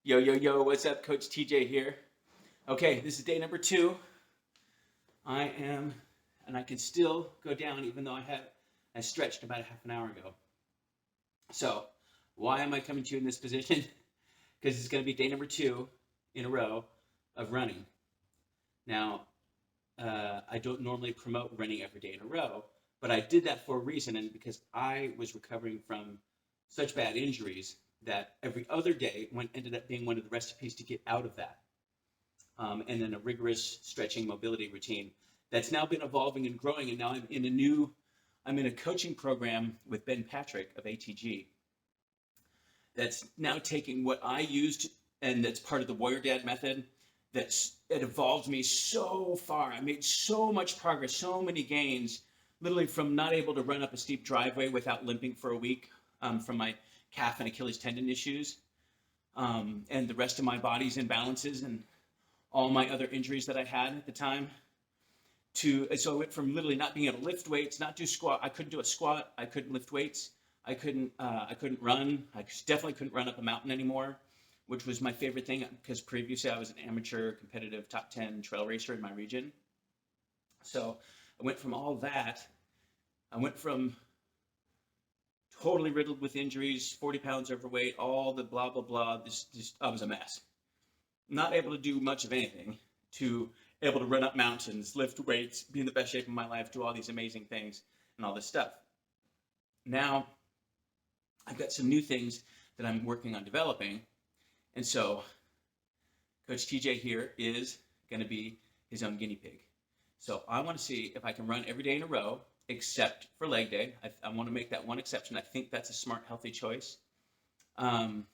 Yo, yo, yo, what's up? Coach TJ here. Okay, this is day number 2. And I can still go down even though I stretched about a half an hour ago. So, why am I coming to you in this position? Because it's going to be day number 2 in a row of running. Now, I don't normally promote running every day in a row, but I did that for a reason, and because I was recovering from such bad injuries that every other day ended up being one of the recipes to get out of that. And then a rigorous stretching mobility routine that's now been evolving and growing. And now I'm in a coaching program with Ben Patrick of ATG that's now taking what I used, and that's part of the Warrior Dad method. It evolved me so far. I made so much progress, so many gains, literally from not able to run up a steep driveway without limping for a week from my calf and Achilles tendon issues, and the rest of my body's imbalances and all my other injuries that I had at the time. So I went from literally not being able to lift weights, not do squat. I couldn't do a squat. I couldn't lift weights. I couldn't run. I definitely couldn't run up a mountain anymore, which was my favorite thing because previously I was an amateur competitive top 10 trail racer in my region. So I went from all that. I went from totally riddled with injuries, 40 pounds overweight, all the blah, blah, blah. I was a mess. Not able to do much of anything, to able to run up mountains, lift weights, be in the best shape of my life, do all these amazing things and all this stuff. Now, I've got some new things that I'm working on developing. And so Coach TJ here is going to be his own guinea pig. So I want to see if I can run every day in a row, except for leg day. I want to make that one exception. I think that's a smart, healthy choice. But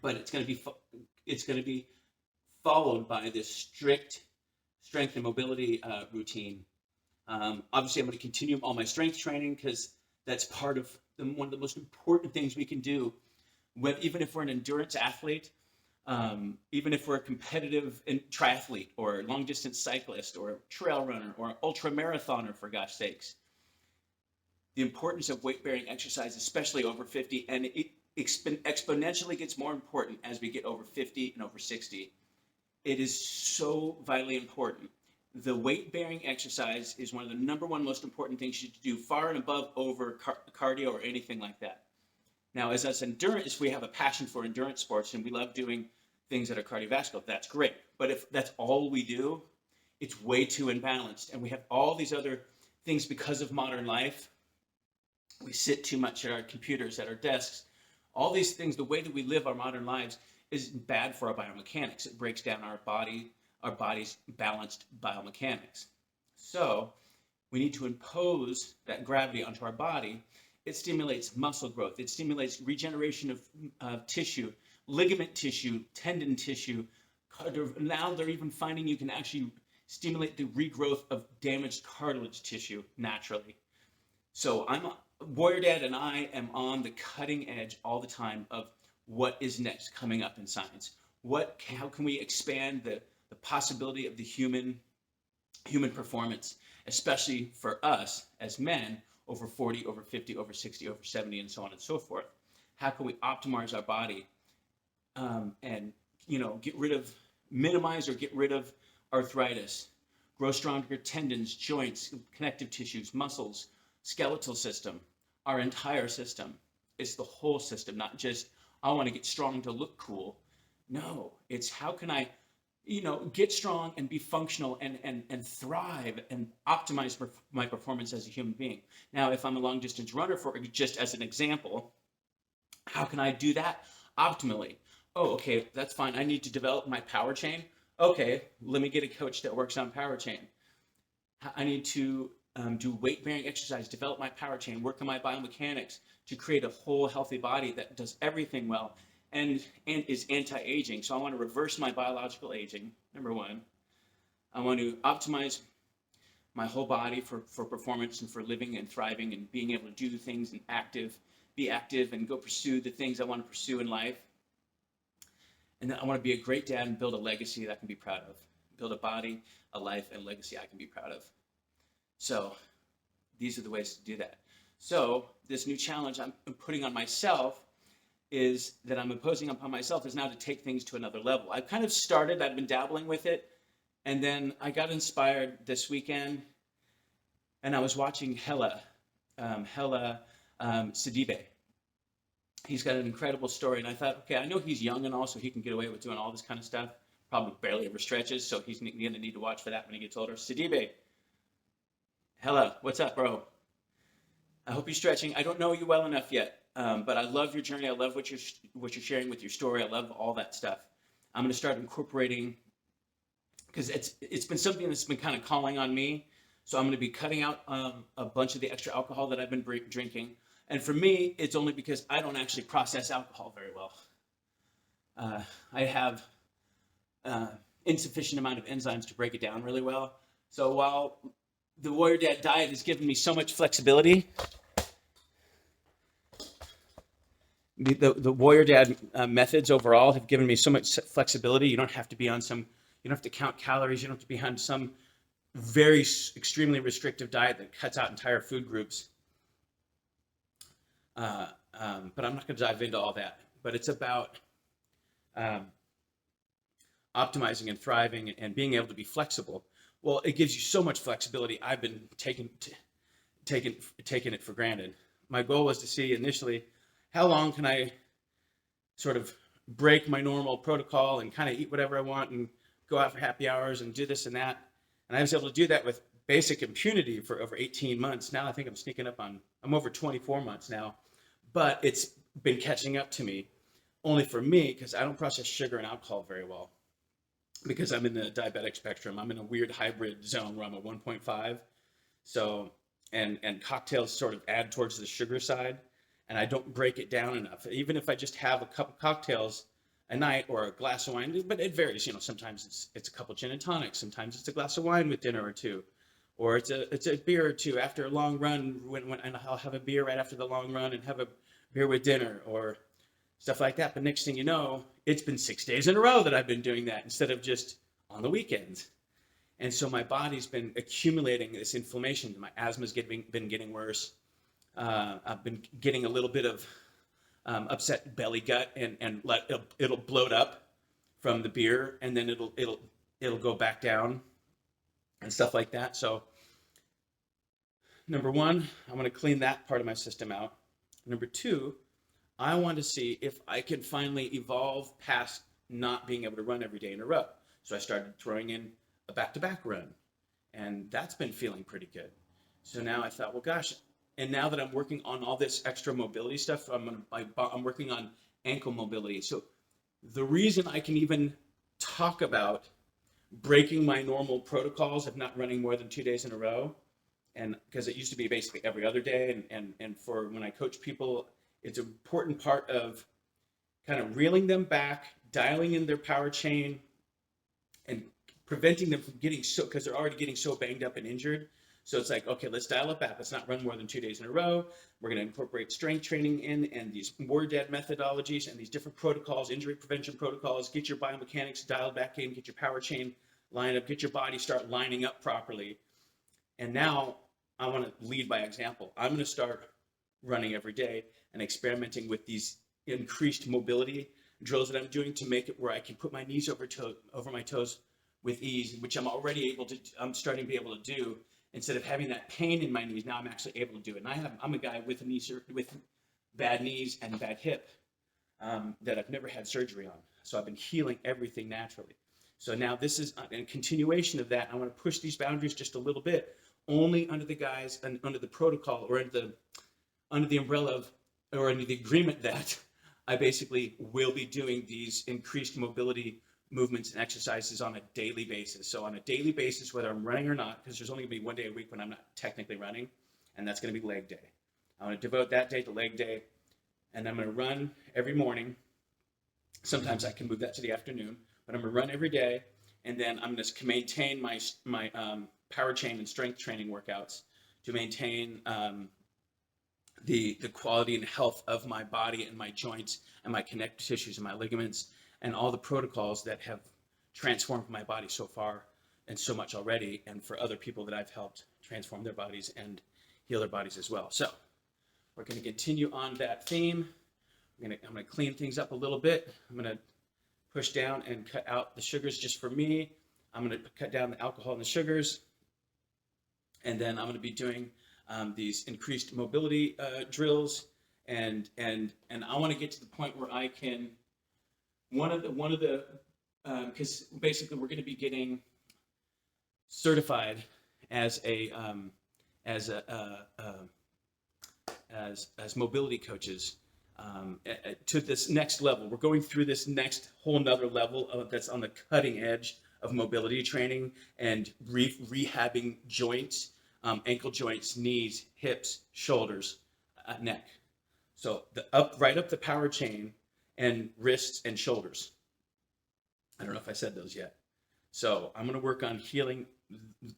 it's going to be followed by this strict strength and mobility routine. Obviously, I'm going to continue all my strength training because that's part of one of the most important things we can do. Even if we're an endurance athlete, even if we're a competitive triathlete or long distance cyclist or trail runner or ultra marathoner, for gosh sakes, the importance of weight bearing exercise, especially over 50, and it exponentially gets more important as we get over 50 and over 60. It is so vitally important. The weight bearing exercise is one of the number one most important things you should do, far and above over cardio or anything like that. Now, as us endurance, we have a passion for endurance sports and we love doing things that are cardiovascular. That's great. But if that's all we do, it's way too imbalanced. And we have all these other things because of modern life. We sit too much at our computers, at our desks. All these things, the way that we live our modern lives is bad for our biomechanics. It breaks down our body's balanced biomechanics. So we need to impose that gravity onto our body. It stimulates muscle growth. It stimulates regeneration of tissue, ligament tissue, tendon tissue. Now they're even finding you can actually stimulate the regrowth of damaged cartilage tissue naturally. So Warrior Dad and I am on the cutting edge all the time of what is next coming up in science. How can we expand the possibility of the human performance, especially for us as men over 40, over 50, over 60, over 70, and so on and so forth. How can we optimize our body and minimize or get rid of arthritis, grow stronger tendons, joints, connective tissues, muscles, skeletal system, our entire system. It's the whole system, not just, I want to get strong to look cool. No, it's how can I get strong and be functional and thrive and optimize my performance as a human being. Now, if I'm a long distance runner, for just as an example, how can I do that optimally? Oh, okay, that's fine. I need to develop my power chain. Okay, let me get a coach that works on power chain. I need to do weight bearing exercise, develop my power chain, work on my biomechanics to create a whole healthy body that does everything well. And is anti-aging. So I want to reverse my biological aging, number one. I want to optimize my whole body for performance and for living and thriving and being able to do things and be active and go pursue the things I want to pursue in life. And then I want to be a great dad and build a legacy that I can be proud of. Build a body, a life, and a legacy I can be proud of. So these are the ways to do that. So this new challenge I'm putting on myself is that I'm imposing upon myself is now to take things to another level. I've kind of started, I've been dabbling with it, and then I got inspired this weekend, and I was watching Hella Sidibe. He's got an incredible story, and I thought, okay, I know he's young and all, so he can get away with doing all this kind of stuff. Probably barely ever stretches, so he's going to need to watch for that when he gets older. Sidibe, Hella, what's up, bro? I hope you're stretching. I don't know you well enough yet, but I love your journey. I love what you're sharing with your story. I love all that stuff. I'm going to start incorporating, because it's been something that's been kind of calling on me. So I'm going to be cutting out a bunch of the extra alcohol that I've been drinking. And for me, it's only because I don't actually process alcohol very well. I have insufficient amount of enzymes to break it down really well. So while the Warrior Dad diet has given me so much flexibility, the Warrior Dad methods overall have given me so much flexibility. You don't have to be on you don't have to count calories. You don't have to be on some very extremely restrictive diet that cuts out entire food groups. But I'm not going to dive into all that. But it's about optimizing and thriving and being able to be flexible. Well, it gives you so much flexibility. I've been taking it for granted. My goal was to see initially, how long can I sort of break my normal protocol and kind of eat whatever I want and go out for happy hours and do this and that. And I was able to do that with basic impunity for over 18 months. Now I think I'm sneaking up on, I'm over 24 months now, but it's been catching up to me, only for me, because I don't process sugar and alcohol very well, because I'm in the diabetic spectrum. I'm in a weird hybrid zone where I'm at 1.5. So, and cocktails sort of add towards the sugar side, and I don't break it down enough. Even if I just have a couple cocktails a night or a glass of wine, but it varies. Sometimes it's a couple gin and tonics. Sometimes it's a glass of wine with dinner or two, or it's a beer or two after a long run. And I'll have a beer right after the long run and have a beer with dinner or stuff like that. But next thing you know, it's been 6 days in a row that I've been doing that instead of just on the weekends. And so my body's been accumulating this inflammation. My asthma's been getting worse. I've been getting a little bit of upset belly gut, and it'll bloat up from the beer, and then it'll go back down and stuff like that. So number one, I want to clean that part of my system out. Number two, I want to see if I can finally evolve past not being able to run every day in a row. So I started throwing in a back-to-back run, and that's been feeling pretty good. So now I thought, well, gosh, and now that I'm working on all this extra mobility stuff, I'm working on ankle mobility. So the reason I can even talk about breaking my normal protocols of not running more than 2 days in a row, and because it used to be basically every other day, and for when I coach people, it's an important part of kind of reeling them back, dialing in their power chain, and preventing them from getting because they're already getting so banged up and injured. So it's like, okay, let's dial it back. Let's not run more than 2 days in a row. We're going to incorporate strength training in, and these Warrior Dad methodologies and these different protocols, injury prevention protocols. Get your biomechanics dialed back in, get your power chain lined up, get your body start lining up properly. And now I want to lead by example. I'm going to start running every day and experimenting with these increased mobility drills that I'm doing to make it where I can put my knees over my toes with ease, which I'm starting to be able to do. Instead of having that pain in my knees, now I'm actually able to do it. And I'm a guy with with bad knees and bad hip that I've never had surgery on. So I've been healing everything naturally. So now this is a continuation of that. I want to push these boundaries just a little bit, only under the guise and under the protocol, or under the umbrella of, or under the agreement that I basically will be doing these increased mobility movements and exercises on a daily basis. So on a daily basis, whether I'm running or not, because there's only going to be 1 day a week when I'm not technically running, and that's going to be leg day. I want to devote that day to leg day, and I'm going to run every morning. Sometimes I can move that to the afternoon, but I'm going to run every day, and then I'm going to maintain my power chain and strength training workouts to maintain the quality and health of my body and my joints and my connective tissues and my ligaments, and all the protocols that have transformed my body so far and so much already, and for other people that I've helped transform their bodies and heal their bodies as well. So we're going to continue on that theme. I'm gonna clean things up a little bit. I'm gonna push down and cut out the sugars just for me. I'm gonna cut down the alcohol and the sugars, and then I'm gonna be doing these increased mobility drills, and I want to get to the point where I can one of the because basically we're going to be getting certified as a as mobility coaches to this next level. We're going through this next whole nother level that's on the cutting edge of mobility training and rehabbing joints, ankle joints, knees, hips, shoulders, neck. So right up the power chain, and wrists and shoulders. I don't know if I said those yet. So I'm going to work on healing,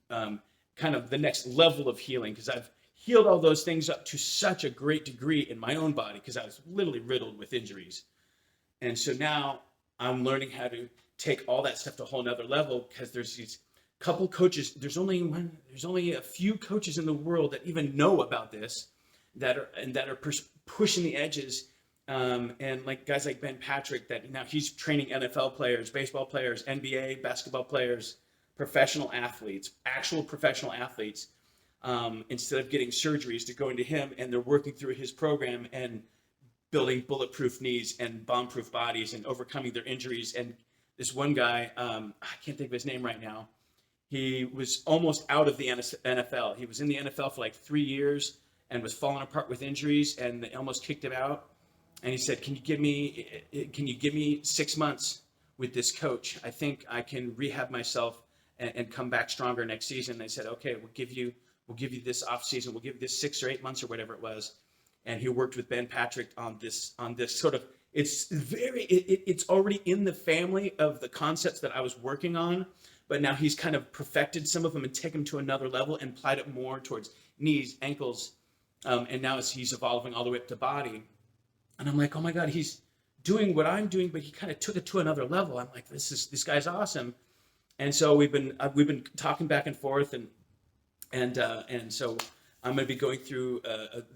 kind of the next level of healing, because I've healed all those things up to such a great degree in my own body, because I was literally riddled with injuries. And so now I'm learning how to take all that stuff to a whole nother level, because there's these couple coaches. There's only a few coaches in the world that even know about this, that are pushing the edges. And like guys like Ben Patrick, that now he's training NFL players, baseball players, NBA, basketball players, professional athletes, actual professional athletes, instead of getting surgeries, to go into him, and they're working through his program and building bulletproof knees and bomb-proof bodies and overcoming their injuries. And this one guy, I can't think of his name right now. He was almost out of the NFL. He was in the NFL for like 3 years and was falling apart with injuries, and they almost kicked him out. And he said, can you give me 6 months with this coach? I think I can rehab myself and come back stronger next season. And they said, okay, we'll give you this off season. We'll give you this 6 or 8 months or whatever it was. And he worked with Ben Patrick on this sort of, it's already in the family of the concepts that I was working on, but now he's kind of perfected some of them and taken them to another level and applied it more towards knees, ankles. And now he's evolving all the way up to body. And I'm like, oh my God, he's doing what I'm doing, but he kind of took it to another level. I'm like, this guy's awesome. And so we've been talking back and forth, and so I'm going to be going through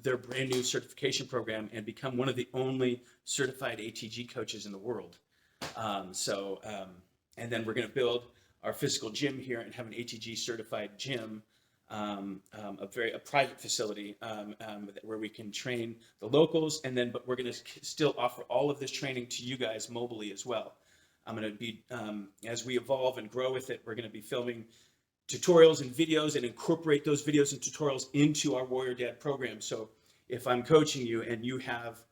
their brand new certification program and become one of the only certified ATG coaches in the world. And then we're going to build our physical gym here and have an ATG certified gym. A private facility where we can train the locals, but we're going to still offer all of this training to you guys mobily as well. I'm going to be, as we evolve and grow with it, we're going to be filming tutorials and videos and incorporate those videos and tutorials into our Warrior Dad program. So if I'm coaching you and you have,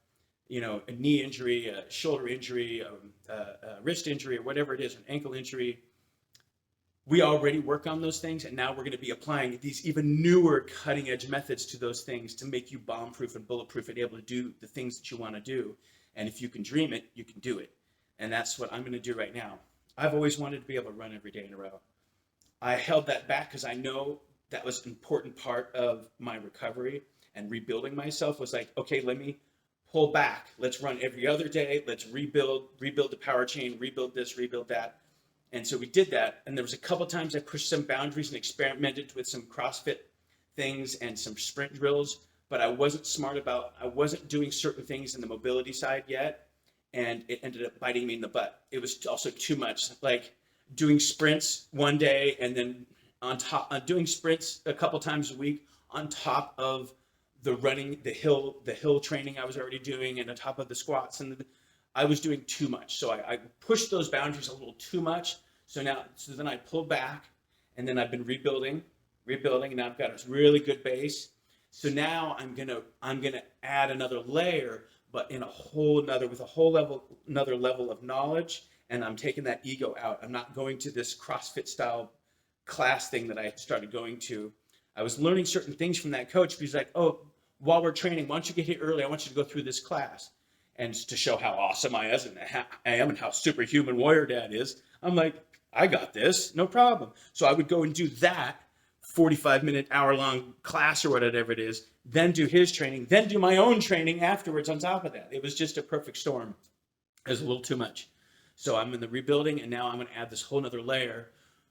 a knee injury, a shoulder injury, a wrist injury, or whatever it is, an ankle injury, we already work on those things, and now we're going to be applying these even newer cutting-edge methods to those things to make you bomb-proof and bulletproof and able to do the things that you want to do. And if you can dream it, you can do it. And that's what I'm going to do right now. I've always wanted to be able to run every day in a row. I held that back because I know that was an important part of my recovery and rebuilding myself. Was like, okay, let me pull back. Let's run every other day. Let's rebuild the power chain, rebuild this, rebuild that. And so we did that, and there was a couple times I pushed some boundaries and experimented with some CrossFit things and some sprint drills, but I wasn't doing certain things in the mobility side yet, and it ended up biting me in the butt. It was also too much, like doing sprints one day and then doing sprints a couple times a week on top of the running, the hill training I was already doing, and on top of the squats, and I was doing too much. So I pushed those boundaries a little too much. So then I pulled back, and then I've been rebuilding, and now I've got a really good base. So now I'm gonna add another layer, but with a whole level of knowledge, and I'm taking that ego out. I'm not going to this CrossFit style class thing that I started going to. I was learning certain things from that coach. He's like, oh, while we're training, why don't you get here early? I want you to go through this class. And to show how awesome I am and how superhuman Warrior Dad is, I'm like, I got this, no problem. So I would go and do that 45-minute, hour-long class or whatever it is, then do his training, then do my own training afterwards on top of that. It was just a perfect storm. It was a little too much. So I'm in the rebuilding, and now I'm going to add this whole nother layer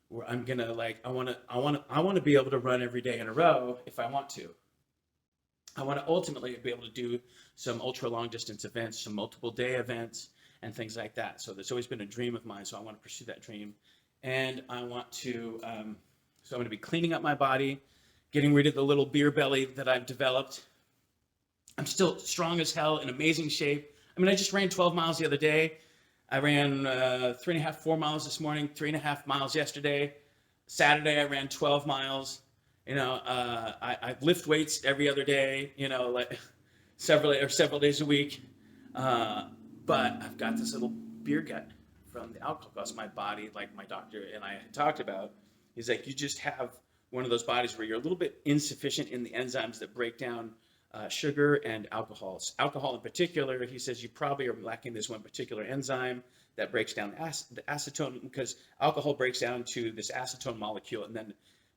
where I'm going to I want to be able to run every day in a row if I want to. I want to ultimately be able to do some ultra long distance events, some multiple day events, and things like that. So that's always been a dream of mine. So I want to pursue that dream, and I want to. So I'm going to be cleaning up my body, getting rid of the little beer belly that I've developed. I'm still strong as hell, in amazing shape. I mean, I just ran 12 miles the other day. I ran 3.5, 4 miles this morning, 3.5 miles yesterday. Saturday, I ran 12 miles. I lift weights every other day, like several days a week. But I've got this little beer gut from the alcohol because my body, like my doctor and I had talked about, he's like, you just have one of those bodies where you're a little bit insufficient in the enzymes that break down sugar and alcohols. Alcohol in particular, he says you probably are lacking this one particular enzyme that breaks down the acetone, because alcohol breaks down to this acetone molecule,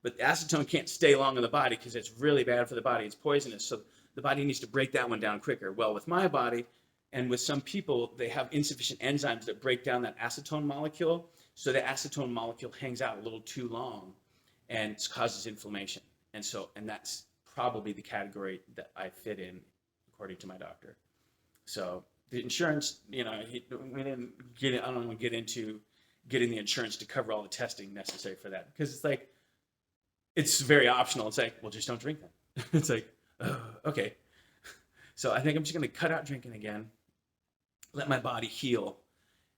but the acetone can't stay long in the body because it's really bad for the body. It's poisonous, so the body needs to break that one down quicker. Well, with my body and with some people, they have insufficient enzymes that break down that acetone molecule, so the acetone molecule hangs out a little too long and causes inflammation. And that's probably the category that I fit in, according to my doctor. So the insurance, we didn't get it. I don't want to get into getting the insurance to cover all the testing necessary for that, because it's very optional. It's like, well, just don't drink then. It's like, oh, okay. So I think I'm just going to cut out drinking again, let my body heal,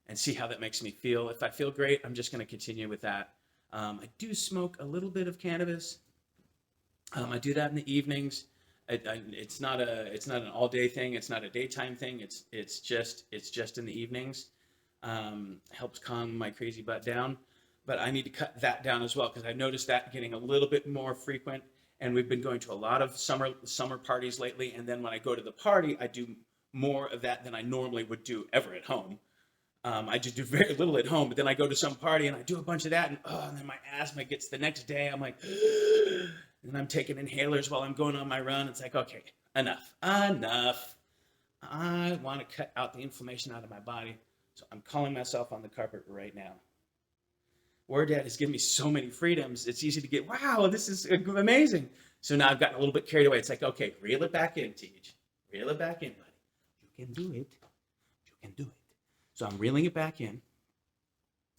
and see how that makes me feel. If I feel great, I'm just going to continue with that. I do smoke a little bit of cannabis. I do that in the evenings. It's not an all day thing. It's not a daytime thing. It's just in the evenings. Helps calm my crazy butt down. But I need to cut that down as well, because I've noticed that getting a little bit more frequent. And we've been going to a lot of summer parties lately. And then when I go to the party, I do more of that than I normally would do ever at home. I just do very little at home, but then I go to some party and I do a bunch of that, and then my asthma gets the next day. I'm like, and I'm taking inhalers while I'm going on my run. It's like, okay, enough. I want to cut out the inflammation out of my body. So I'm calling myself on the carpet right now. War Dad has given me so many freedoms. It's easy to get, wow, this is amazing. So now I've gotten a little bit carried away. It's like, okay, reel it back in, Tej. Reel it back in, buddy. You can do it. You can do it. So I'm reeling it back in.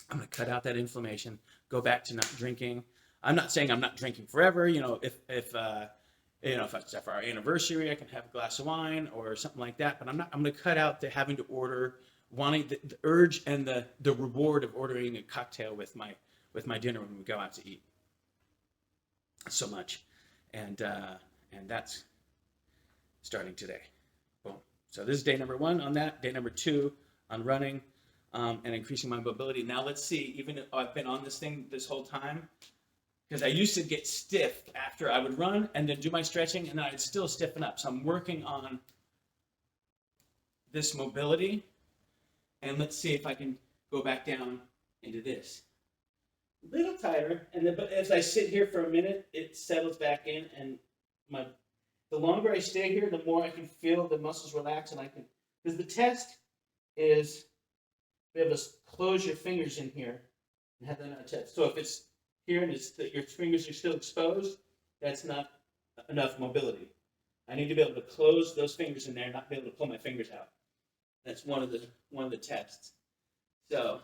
I'm going to cut out that inflammation, go back to not drinking. I'm not saying I'm not drinking forever. If it's for our anniversary, I can have a glass of wine or something like that. But I'm going to cut out the having to order, wanting the urge and the reward of ordering a cocktail with my dinner when we go out to eat. So much, and that's starting today. Boom. So this is day number 1 on that. Day number 2 on running and increasing my mobility. Now let's see. Even if I've been on this thing this whole time, because I used to get stiff after I would run and then do my stretching, and then I'd still stiffen up. So I'm working on this mobility, and let's see if I can go back down into this. A little tighter, but as I sit here for a minute, it settles back in, and the longer I stay here, the more I can feel the muscles relax, and because the test is, we have to close your fingers in here and have that on a test. So if it's here and your fingers are still exposed, that's not enough mobility. I need to be able to close those fingers in there and not be able to pull my fingers out. That's one of the tests. So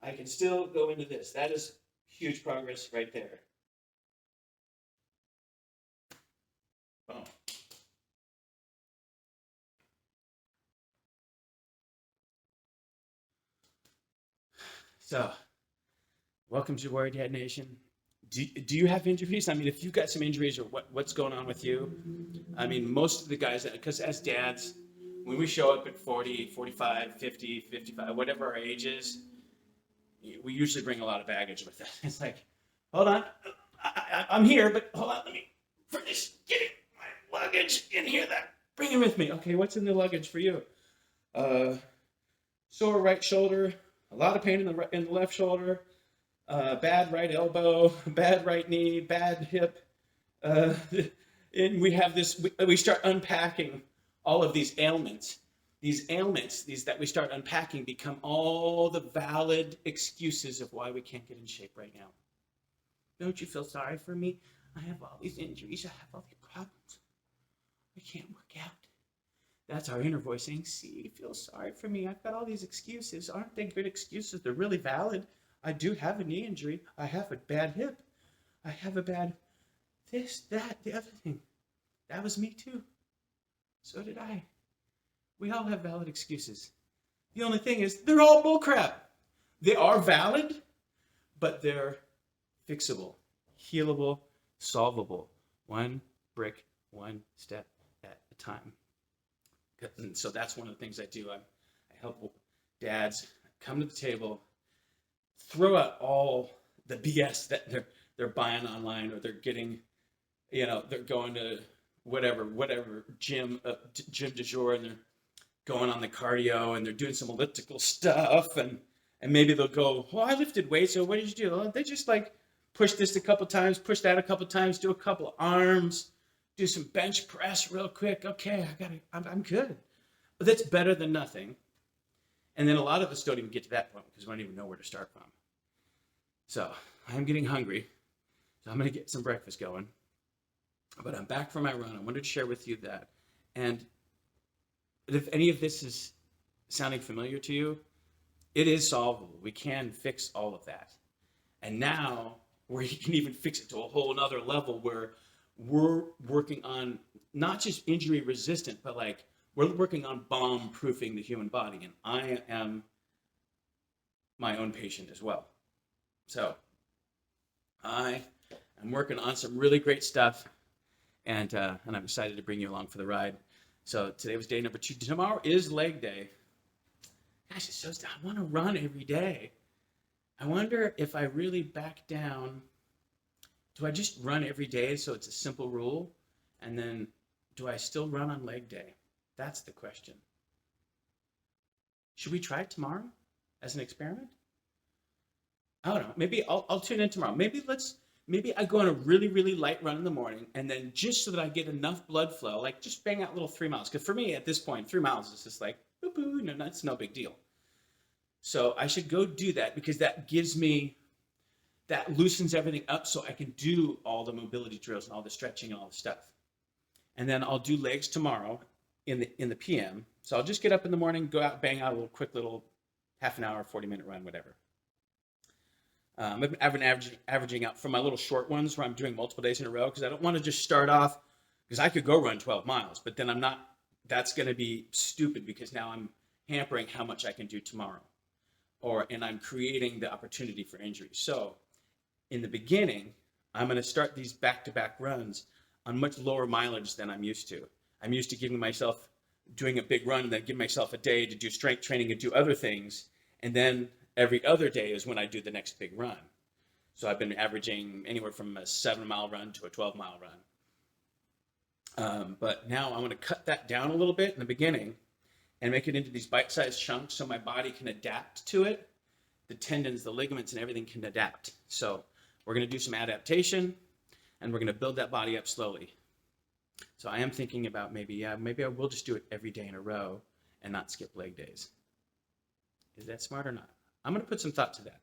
I can still go into this. That is huge progress right there. Boom. So, welcome to Warrior Dad Nation. Do you have injuries? I mean, if you've got some injuries or what's going on with you, I mean, most of the guys, because as dads, when we show up at 40, 45, 50, 55, whatever our age is, we usually bring a lot of baggage with us. It's like, hold on, I'm here, but hold on, let me finish getting my luggage in here. Bring it with me. Okay, what's in the luggage for you? Sore right shoulder, a lot of pain in the left shoulder, bad right elbow, bad right knee, bad hip. And we have this, we start unpacking all of these ailments. These ailments, that we start unpacking, become all the valid excuses of why we can't get in shape right now. Don't you feel sorry for me? I have all these injuries. I have all these problems. That's our inner voice saying, see, feel sorry for me. I've got all these excuses. Aren't they good excuses? They're really valid. I do have a knee injury. I have a bad hip. I have a bad this, that, the other thing. That was me too. So did I. We all have valid excuses. The only thing is, they're all bullcrap. They are valid, but they're fixable, healable, solvable. One brick, one step at a time. And so that's one of the things I do. I help dads come to the table, throw out all the BS that they're buying online, or they're getting, they're going to whatever gym du jour, and they're going on the cardio, and they're doing some elliptical stuff, and maybe they'll go, well, I lifted weights, so what did you do? Well, they just like push this a couple times, push that a couple times, do a couple of arms, do some bench press real quick. Okay, I'm good. But that's better than nothing. And then a lot of us don't even get to that point because we don't even know where to start from. So I'm getting hungry, so I'm going to get some breakfast going. But I'm back from my run. I wanted to share with you that. And if any of this is sounding familiar to you, it is solvable. We can fix all of that. And now we can even fix it to a whole nother level where we're working on not just injury resistant, but like we're working on bomb proofing the human body. And I am my own patient as well. So I am working on some really great stuff, and I'm excited to bring you along for the ride. So today was day number 2. Tomorrow is leg day. Gosh, it shows I want to run every day. I wonder if I really back down. Do I just run every day so it's a simple rule? And then do I still run on leg day? That's the question. Should we try it tomorrow as an experiment? I don't know. Maybe I'll tune in tomorrow. Maybe I go on a really, really light run in the morning, and then just so that I get enough blood flow, like just bang out little 3 miles. Because for me at this point, 3 miles is just like, boo-boo, no, that's no big deal. So I should go do that because that loosens everything up so I can do all the mobility drills and all the stretching and all the stuff. And then I'll do legs tomorrow in the PM. So I'll just get up in the morning, go out, bang out a quick little half an hour, 40-minute run, whatever. I've been averaging out from my little short ones where I'm doing multiple days in a row because I don't want to just start off, because I could go run 12 miles, but then that's going to be stupid because now I'm hampering how much I can do tomorrow, and I'm creating the opportunity for injury. So in the beginning, I'm going to start these back-to-back runs on much lower mileage than I'm used to. I'm used to doing a big run and then give myself a day to do strength training and do other things, and then every other day is when I do the next big run. So I've been averaging anywhere from a 7-mile run to a 12-mile run. But now I want to cut that down a little bit in the beginning and make it into these bite-sized chunks so my body can adapt to it. The tendons, the ligaments, and everything can adapt. So we're going to do some adaptation, and we're going to build that body up slowly. So I am thinking about maybe I will just do it every day in a row and not skip leg days. Is that smart or not? I'm going to put some thought to that.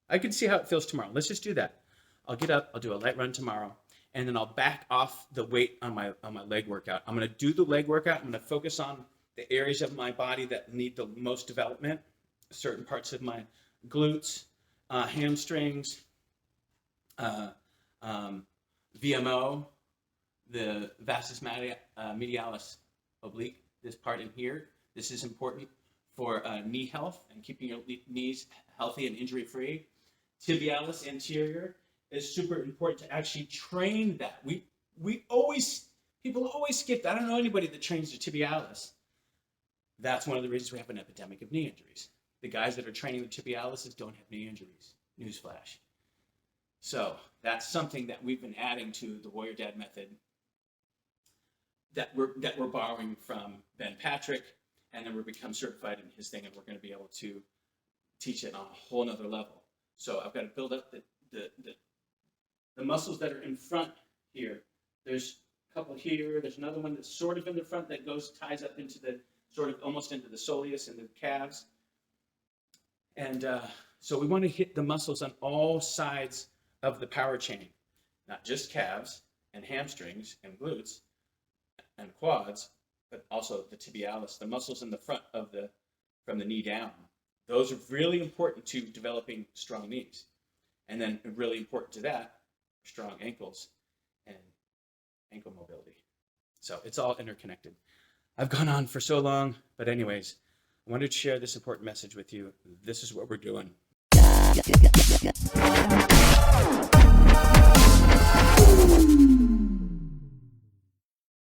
I can see how it feels tomorrow. Let's just do that. I'll get up, I'll do a light run tomorrow, and then I'll back off the weight on my leg workout. I'm going to do the leg workout. I'm going to focus on the areas of my body that need the most development, certain parts of my glutes, hamstrings, VMO, the vastus medialis oblique, this part in here. This is important for knee health and keeping your knees healthy and injury-free. Tibialis anterior is super important to actually train that. People always skip that. I don't know anybody that trains the tibialis. That's one of the reasons we have an epidemic of knee injuries. The guys that are training the tibialis don't have knee injuries. Newsflash. So that's something that we've been adding to the Warrior Dad method that we're borrowing from Ben Patrick, and then we're become certified in his thing, and we're going to be able to teach it on a whole nother level. So I've got to build up the muscles that are in front here. There's a couple here. There's another one that's sort of in the front that ties up into the almost into the soleus and the calves. And so we want to hit the muscles on all sides of the power chain, not just calves and hamstrings and glutes and quads, but also the tibialis, the muscles in the front of from the knee down. Those are really important to developing strong knees. And then really important to that, strong ankles and ankle mobility. So it's all interconnected. I've gone on for so long, but anyways, I wanted to share this important message with you. This is what we're doing.